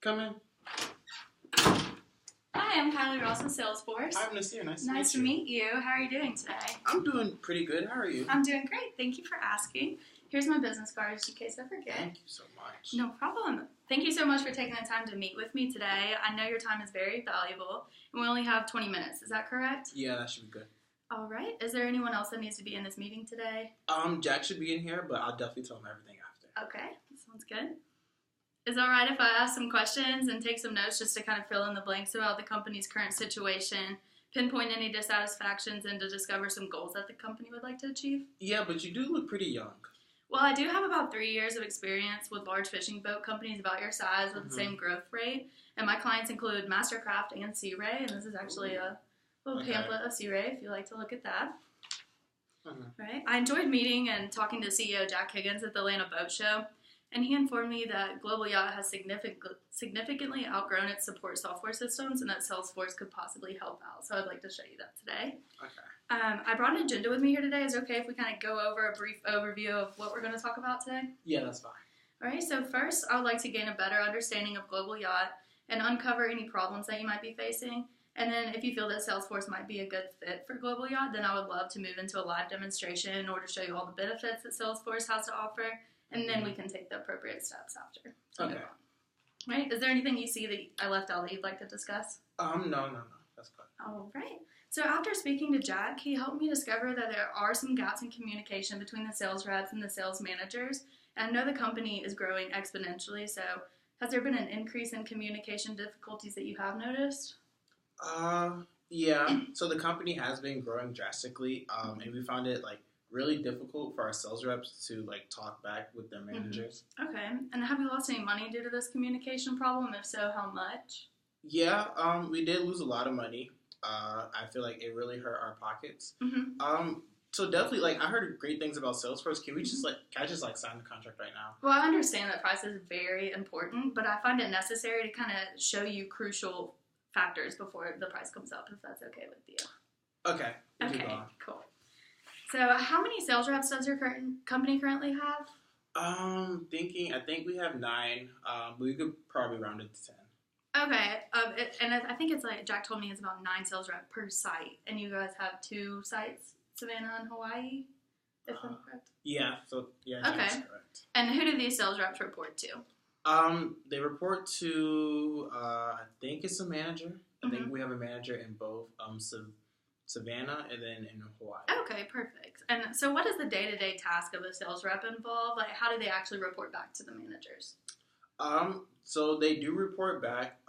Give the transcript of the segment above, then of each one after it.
Come in. Hi, I'm Kylie Ross with Salesforce. Hi, Nasir. Nice to meet you. How are you doing today? I'm doing pretty good. How are you? I'm doing great. Thank you for asking. Here's my business card just in case I forget. Thank you so much. No problem. Thank you so much for taking the time to meet with me today. I know your time is very valuable, and we only have 20 minutes. Is that correct? Yeah, that should be good. All right. Is there anyone else that needs to be in this meeting today? Jack should be in here, but I'll definitely tell him everything after. Okay. Sounds good. Is it all right if I ask some questions and take some notes just to kind of fill in the blanks about the company's current situation, pinpoint any dissatisfactions, and to discover some goals that the company would like to achieve? Yeah, but you do look pretty young. Well, I do have about 3 years of experience with large fishing boat companies about your size with the same growth rate. And my clients include Mastercraft and Sea Ray. And this is actually a little pamphlet of Sea Ray if you like to look at that. Right. I enjoyed meeting and talking to CEO Jack Higgins at the Atlanta Boat Show. And he informed me that Global Yacht has significantly outgrown its support software systems and that Salesforce could possibly help out. So I'd like to show you that today. Okay. I brought an agenda with me here today. Is it okay if we kind of go over a brief overview of what we're going to talk about today? Yeah, that's fine. All right, so first, I would like to gain a better understanding of Global Yacht and uncover any problems that you might be facing. And then if you feel that Salesforce might be a good fit for Global Yacht, then I would love to move into a live demonstration in order to show you all the benefits that Salesforce has to offer, and then we can take the appropriate steps after. Okay. Right, is there anything you see that I left out that you'd like to discuss? No. That's good. All right. So after speaking to Jack, he helped me discover that there are some gaps in communication between the sales reps and the sales managers. And I know the company is growing exponentially, so has there been an increase in communication difficulties that you have noticed? Yeah. So the company has been growing drastically, and we found it really difficult for our sales reps to talk back with their managers. Okay. And have you lost any money due to this communication problem? If so, how much? Yeah. We did lose a lot of money. I feel like it really hurt our pockets. So definitely, I heard great things about Salesforce. Can we just, can I just, sign the contract right now? Well, I understand that price is very important, but I find it necessary to kind of show you crucial factors before the price comes up, if that's okay with you. Okay. Okay, cool. So how many sales reps does your company currently have? I think we have 9, but we could probably round it to 10. Okay, and I think it's Jack told me it's about 9 sales reps per site, and you guys have 2 sites, Savannah and Hawaii, if I'm correct? Yeah, okay. That's correct. And who do these sales reps report to? They report to, I think it's a manager. I think we have a manager in both Savannah and then in Hawaii. Okay, perfect. And so what is the day-to-day task of a sales rep involve? How do they actually report back to the managers? So they do report back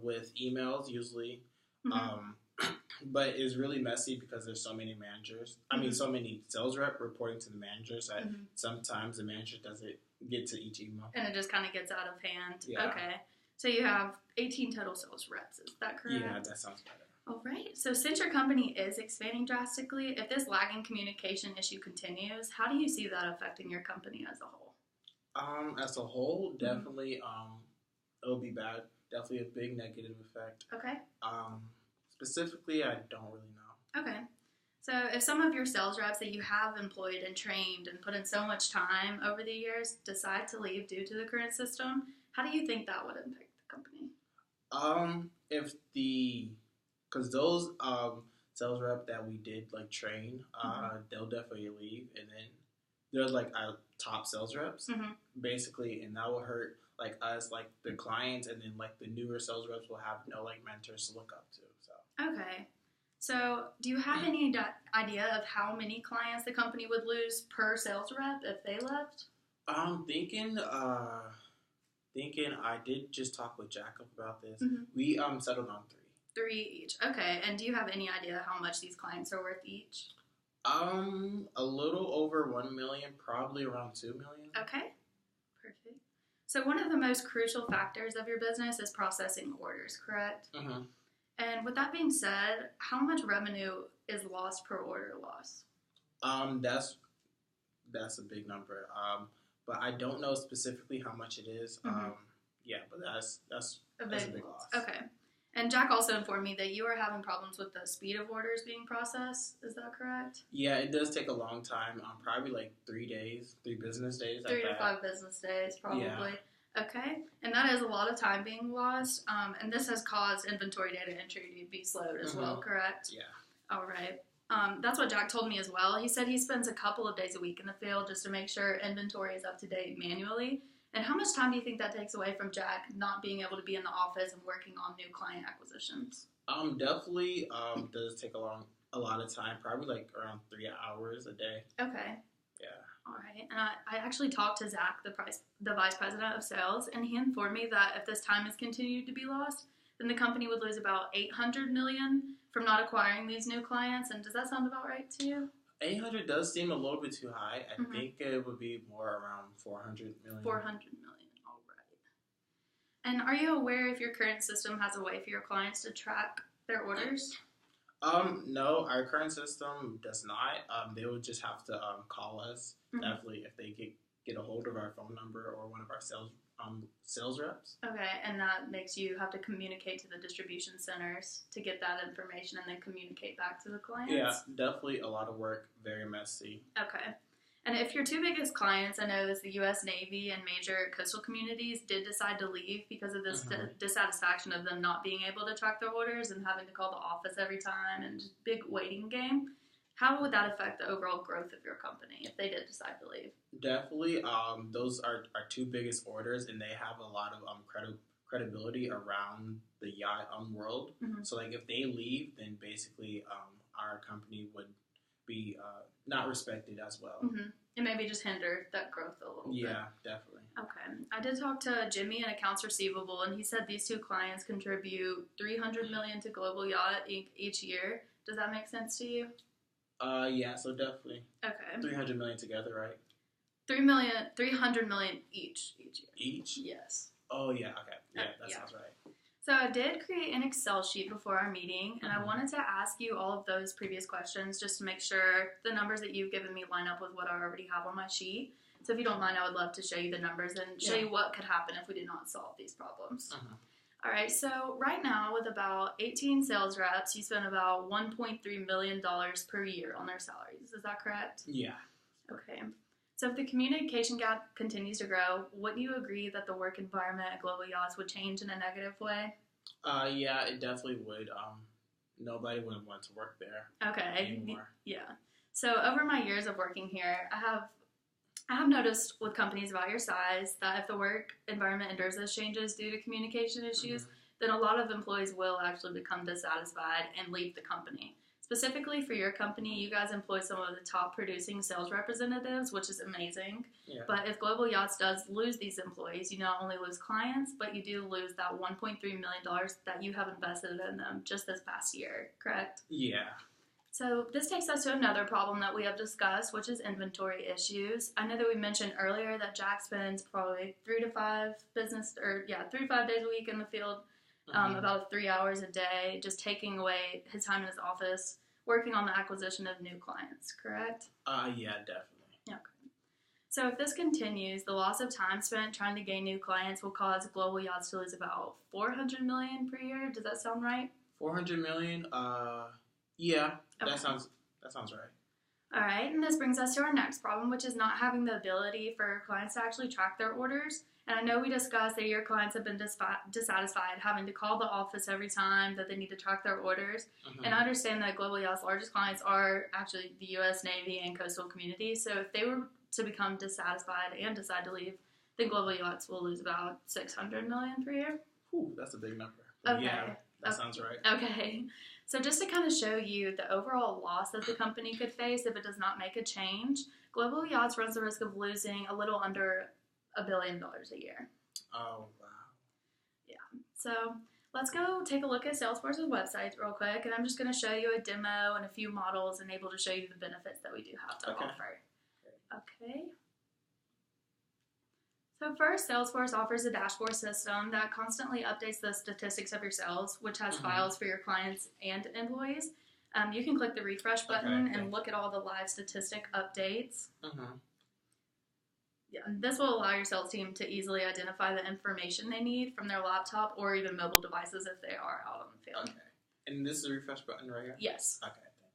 with emails usually, but it's really messy because there's so many managers. I mean, so many sales rep reporting to the managers that sometimes the manager doesn't get to each email. And it just kind of gets out of hand. Yeah. Okay. So you have 18 total sales reps, is that correct? Yeah, that sounds better. All right. So since your company is expanding drastically, if this lagging communication issue continues, how do you see that affecting your company as a whole? As a whole, definitely, it'll be bad. Definitely a big negative effect. Okay. Specifically, I don't really know. Okay. So if some of your sales reps that you have employed and trained and put in so much time over the years decide to leave due to the current system, how do you think that would impact the company? Because those sales rep that we did train, they'll definitely leave, and then they're our top sales reps, basically, and that will hurt us, the clients, and then the newer sales reps will have no mentors to look up to. So okay. So do you have any idea of how many clients the company would lose per sales rep if they left? I'm thinking. I did just talk with Jacob about this. We settled on 3. 3 each. Okay. And do you have any idea how much these clients are worth each? A little over 1 million, probably around 2 million. Okay. Perfect. So one of the most crucial factors of your business is processing orders, correct? And with that being said, how much revenue is lost per order loss? That's a big number. But I don't know specifically how much it is. Yeah, but that's a big loss. Okay. And Jack also informed me that you are having problems with the speed of orders being processed. Is that correct? Yeah, it does take a long time. Probably 3 days, 3 business days. 3 to 5 business days, probably. Yeah. Okay, and that is a lot of time being lost, and this has caused inventory data entry to be slowed as well, correct? Yeah. All right. That's what Jack told me as well. He said he spends a couple of days a week in the field just to make sure inventory is up to date manually. And how much time do you think that takes away from Jack not being able to be in the office and working on new client acquisitions? Definitely does take a lot of time, probably like around 3 hours a day. Okay. Yeah. All right. And I actually talked to Zach, the vice president of sales, and he informed me that if this time is continued to be lost, then the company would lose about $800 million from not acquiring these new clients. And does that sound about right to you? 800 does seem a little bit too high. I think it would be more around 400 million. 400 million. All right. And are you aware if your current system has a way for your clients to track their orders? No, our current system does not. They would just have to call us. Definitely, if they get a hold of our phone number or one of our sales reps. Okay, and that makes you have to communicate to the distribution centers to get that information and then communicate back to the clients? Yeah, definitely a lot of work, very messy. Okay. And if your two biggest clients, I know is the U.S. Navy and major coastal communities, did decide to leave because of this dissatisfaction of them not being able to track their orders and having to call the office every time and just big waiting game, how would that affect the overall growth of your company if they did decide to leave? Definitely. Those are our two biggest orders, and they have a lot of credibility around the yacht world. So, like, if they leave, then basically our company would be not respected as well. And maybe just hinder that growth a little bit. Yeah, definitely. Okay. I did talk to Jimmy in accounts receivable, and he said these two clients contribute $300 million to Global Yacht each year. Does that make sense to you? Yeah, so definitely. Okay. 300 million together, right? 300 million each year. Each? Yes. Oh, yeah, okay. Yeah, that sounds right. So I did create an Excel sheet before our meeting, and I wanted to ask you all of those previous questions just to make sure the numbers that you've given me line up with what I already have on my sheet. So if you don't mind, I would love to show you the numbers and show you what could happen if we did not solve these problems. All right, so right now with about 18 sales reps, you spend about $1.3 million per year on their salaries. Is that correct? Yeah. Okay. So if the communication gap continues to grow, wouldn't you agree that the work environment at Global Yachts would change in a negative way? Yeah, it definitely would. Nobody would want to work there anymore. Yeah. So over my years of working here, I have noticed with companies about your size that if the work environment endures those changes due to communication issues, then a lot of employees will actually become dissatisfied and leave the company. Specifically for your company, you guys employ some of the top producing sales representatives, which is amazing. Yeah. But if Global Yachts does lose these employees, you not only lose clients, but you do lose that $1.3 million that you have invested in them just this past year, correct? Yeah. So this takes us to another problem that we have discussed, which is inventory issues. I know that we mentioned earlier that Jack spends probably 3 to 5 days a week in the field, about 3 hours a day, just taking away his time in his office, working on the acquisition of new clients, correct? Yeah, definitely. Okay. So if this continues, the loss of time spent trying to gain new clients will cause Global Yachts to lose about $400 million per year. Does that sound right? 400 million? Yeah, okay. that sounds right. All right, and this brings us to our next problem, which is not having the ability for clients to actually track their orders. And I know we discussed that your clients have been dissatisfied having to call the office every time that they need to track their orders. And I understand that Global Yacht's largest clients are actually the U.S. Navy and coastal communities. So if they were to become dissatisfied and decide to leave, then Global Yachts will lose about $600 million per year. Ooh, that's a big number. Okay. Yeah, that sounds right. Okay. So just to kind of show you the overall loss that the company could face if it does not make a change, Global Yachts runs the risk of losing a little under $1 billion a year. Oh, wow. Yeah. So let's go take a look at Salesforce's website real quick, and I'm just going to show you a demo and a few models and able to show you the benefits that we do have to offer. Okay. So first, Salesforce offers a dashboard system that constantly updates the statistics of your sales, which has files for your clients and employees. You can click the refresh button and look at all the live statistic updates. Yeah, this will allow your sales team to easily identify the information they need from their laptop or even mobile devices if they are out on the field. Okay. And this is a refresh button right here? Yes. Okay, thank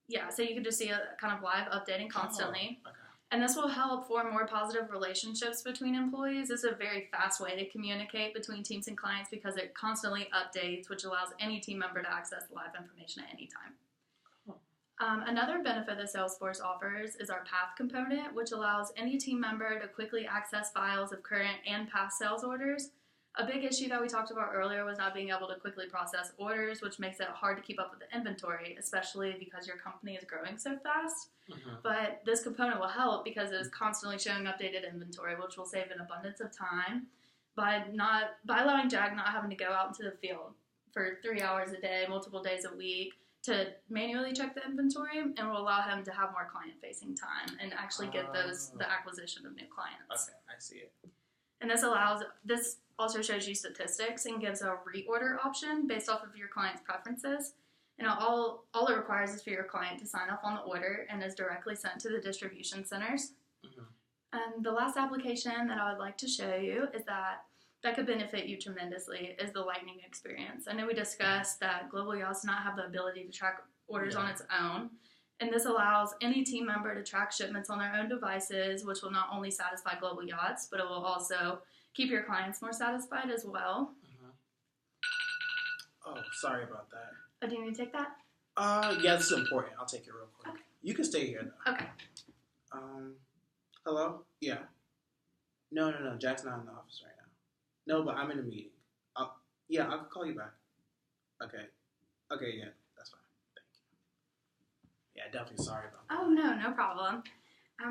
you. Yeah, so you can just see it kind of live updating constantly. Oh, okay. And this will help form more positive relationships between employees. This is a very fast way to communicate between teams and clients because it constantly updates, which allows any team member to access live information at any time. Another benefit that Salesforce offers is our path component, which allows any team member to quickly access files of current and past sales orders. A big issue that we talked about earlier was not being able to quickly process orders, which makes it hard to keep up with the inventory, especially because your company is growing so fast. But this component will help because it is constantly showing updated inventory, which will save an abundance of time by allowing Jack not having to go out into the field for 3 hours a day, multiple days a week, to manually check the inventory, and will allow him to have more client-facing time and actually get the acquisition of new clients. Okay, I see it. And this also shows you statistics and gives a reorder option based off of your client's preferences. And all it requires is for your client to sign off on the order and is directly sent to the distribution centers. And the last application that I would like to show you is that could benefit you tremendously is the Lightning experience. I know we discussed that Global Yachts does not have the ability to track orders on its own. And this allows any team member to track shipments on their own devices, which will not only satisfy Global Yachts, but it will also keep your clients more satisfied as well. Oh, sorry about that. Oh, do you need to take that? Yeah, this is important. I'll take it real quick. Okay. You can stay here, though. Okay. Hello? Yeah. No. Jack's not in the office right now. No, but I'm in a meeting. Yeah, I'll call you back. Okay, yeah, that's fine. Thank you. Yeah, definitely sorry about that. Oh, no problem.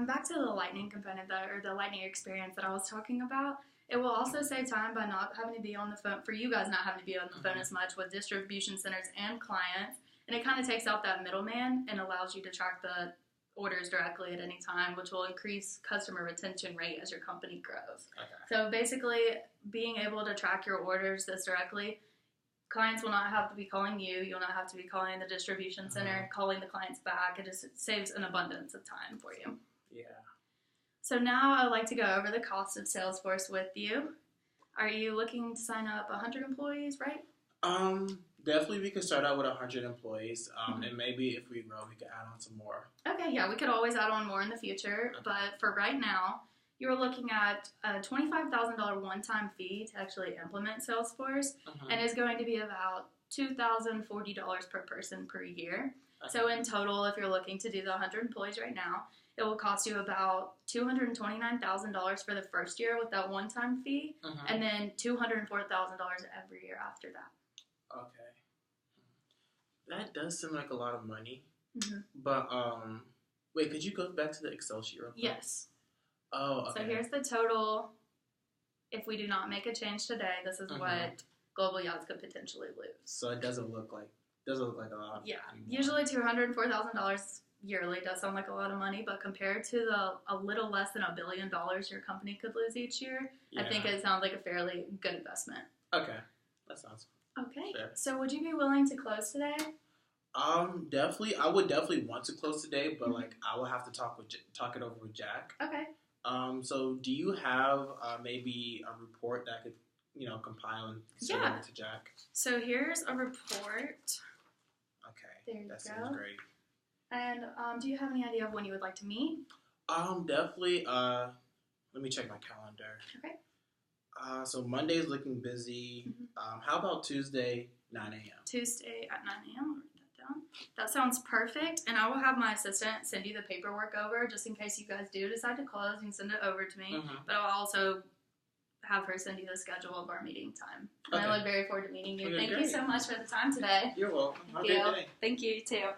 Back to the Lightning component, or the Lightning experience that I was talking about. It will also save time by not having to be on the phone, for you guys not having to be on the phone as much with distribution centers and clients. And it kind of takes out that middleman and allows you to track the orders directly at any time, which will increase customer retention rate as your company grows. So basically, being able to track your orders this directly, clients will not have to be calling you. You'll not have to be calling the distribution center, calling the clients back. It just saves an abundance of time for you. Yeah. So now I'd like to go over the cost of Salesforce with you. Are you looking to sign up 100 employees, right? Definitely we could start out with 100 employees, and maybe if we grow, we could add on some more. Okay, yeah, we could always add on more in the future, but for right now, you're looking at a $25,000 one-time fee to actually implement Salesforce, and it's going to be about $2,040 per person per year. So in total, if you're looking to do the 100 employees right now, it will cost you about $229,000 for the first year with that one-time fee, and then $204,000 every year after that. Okay. That does seem like a lot of money. But, wait, could you go back to the Excel sheet real quick? Yes. Oh, okay. So here's the total. If we do not make a change today, this is what Global Yachts could potentially lose. So it doesn't look like a lot. Yeah. Usually $204,000 yearly does sound like a lot of money, but compared to a little less than $1 billion your company could lose each year, I think it sounds like a fairly good investment. Okay. That sounds okay. fair. So would you be willing to close today? Definitely. I would definitely want to close today, but like I will have to talk it over with Jack. Okay. So do you have maybe a report that I could, compile and send over to Jack? So here's a report. Okay. There you that go. Sounds great. And do you have any idea of when you would like to meet? Definitely. Let me check my calendar. Okay. So Monday's looking busy. How about Tuesday, 9 a.m.? Tuesday at 9 a.m. I'll write that down. That sounds perfect. And I will have my assistant send you the paperwork over just in case you guys do decide to close. You can send it over to me. But I'll also have her send you the schedule of our meeting time. And I look very forward to meeting you. Thank you so much for the time today. You're welcome. Thank you. Thank you, too.